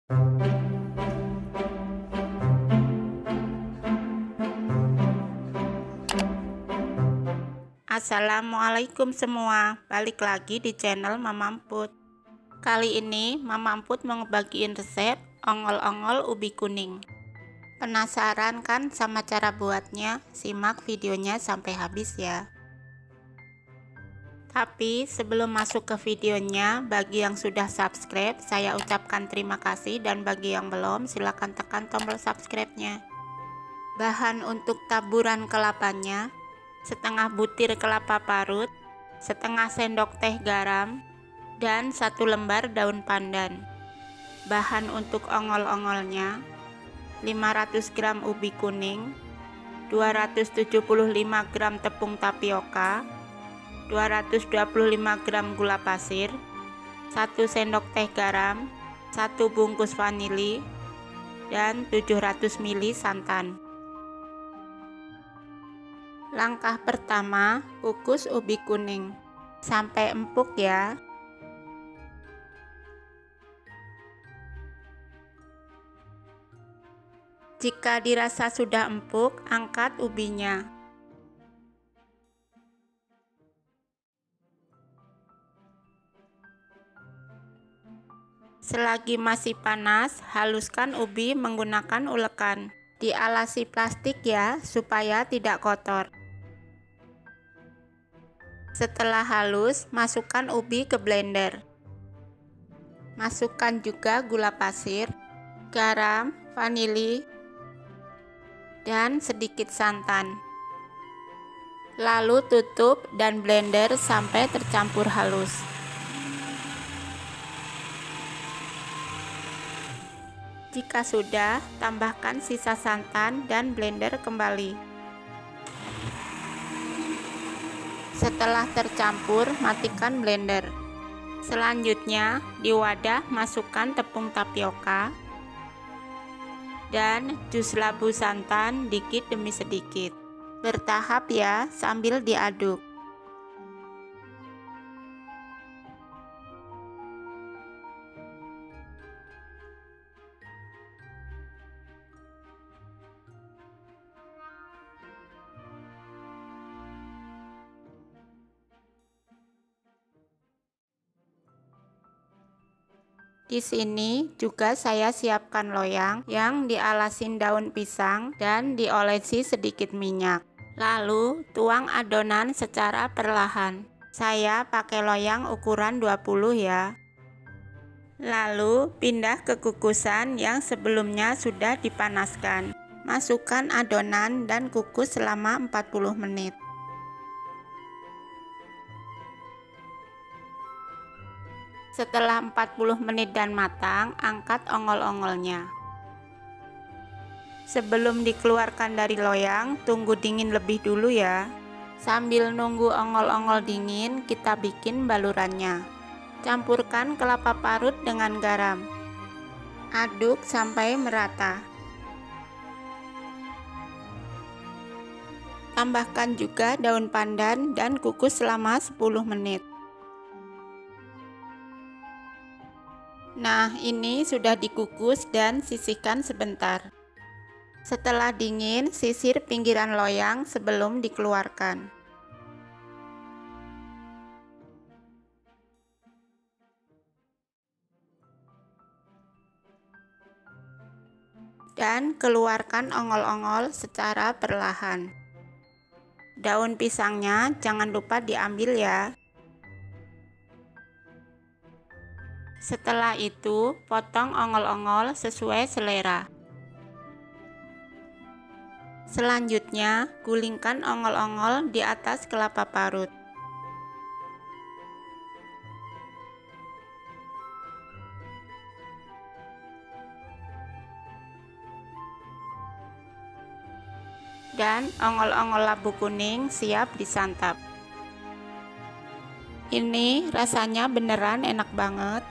Assalamualaikum semua, balik lagi di channel Mama Emput. Kali ini Mama Emput mau ngebagiin resep ongol-ongol ubi kuning. Penasaran kan sama cara buatnya? Simak videonya sampai habis ya. Tapi sebelum masuk ke videonya, bagi yang sudah subscribe saya ucapkan terima kasih, dan bagi yang belum silahkan tekan tombol subscribe-nya. Bahan untuk taburan kelapanya: setengah butir kelapa parut, setengah sendok teh garam, dan 1 lembar daun pandan. Bahan untuk ongol-ongolnya: 500 gram ubi kuning, 275 gram tepung tapioka, 225 gram gula pasir, 1 sendok teh garam, 1 bungkus vanili, dan 700 ml santan. Langkah pertama, kukus ubi kuning sampai empuk ya. Jika dirasa sudah empuk, angkat ubinya. Selagi masih panas, haluskan ubi menggunakan ulekan. Dialasi plastik ya, supaya tidak kotor. Setelah halus, masukkan ubi ke blender. Masukkan juga gula pasir, garam, vanili, dan sedikit santan. Lalu tutup dan blender sampai tercampur halus. Jika sudah, tambahkan sisa santan dan blender kembali. Setelah tercampur, matikan blender. Selanjutnya, di wadah masukkan tepung tapioka dan jus labu santan dikit demi sedikit. Bertahap ya, sambil diaduk. Di sini juga saya siapkan loyang yang dialasin daun pisang dan diolesi sedikit minyak. Lalu tuang adonan secara perlahan. Saya pakai loyang ukuran 20 ya. Lalu pindah ke kukusan yang sebelumnya sudah dipanaskan. Masukkan adonan dan kukus selama 40 menit. Setelah 40 menit dan matang, angkat ongol-ongolnya. Sebelum dikeluarkan dari loyang, tunggu dingin lebih dulu ya. Sambil nunggu ongol-ongol dingin, kita bikin balurannya. Campurkan kelapa parut dengan garam. Aduk sampai merata. Tambahkan juga daun pandan dan kukus selama 10 menit. Nah, ini sudah dikukus dan sisihkan sebentar. Setelah dingin, sisir pinggiran loyang sebelum dikeluarkan. Dan keluarkan ongol-ongol secara perlahan. Daun pisangnya jangan lupa diambil ya. Setelah itu, potong ongol-ongol sesuai selera. Selanjutnya, gulingkan ongol-ongol di atas kelapa parut. Dan ongol-ongol labu kuning siap disantap. Ini rasanya beneran enak banget.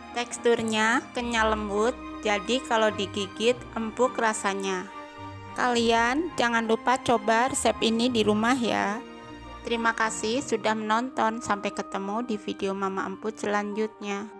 Teksturnya kenyal lembut, jadi kalau digigit empuk rasanya. Kalian jangan lupa coba resep ini di rumah ya. Terima kasih sudah menonton, sampai ketemu di video Mama Emput selanjutnya.